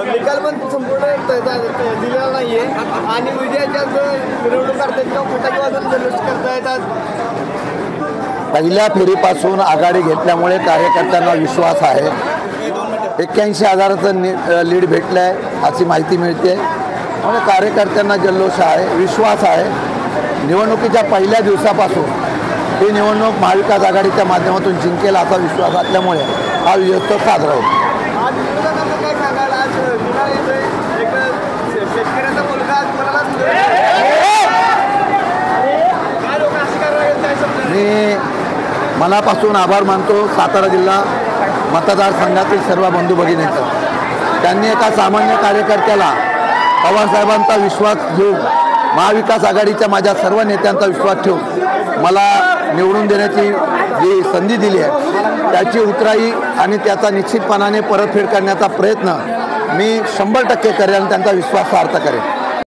निकाल पण संपूर्ण दिलेला नाहीये आणि विजयाच्या मिरवणूक करतात किंवा फटाके वाजवून जल्लोष करता येतात। पहिल्या फेरीपासून आघाडी घेतल्यामुळे कार्यकर्त्यांना विश्वास आहे। 81,000चं लीड भेटलं आहे अशी माहिती मिळते। आणि कार्यकर्त्यांना जल्लोष आहे, विश्वास आहे। निवडणुकीच्या पहिल्या दिवसापासून ही निवडणूक महाविकास आघाडीच्या माध्यमातून जिंकेल असा विश्वास असल्यामुळे हा विजयोत्सव साजरा होतो। मी मनापासून आभार मानतो सातारा जिल्हा मतदारसंघातील सर्व बंधू भगिनींचा। त्यांनी एका सामान्य कार्यकर्त्याला पवारसाहेबांचा विश्वास घेऊन महाविकास आघाडीच्या माझ्या सर्व नेत्यांचा विश्वास ठेवून मला निवडून देण्याची जी संधी दिली आहे त्याची उतराई आणि त्याचा निश्चितपणाने परतफेड करण्याचा प्रयत्न मी 100% करेन आणि त्यांचा विश्वास सार्थ करेन।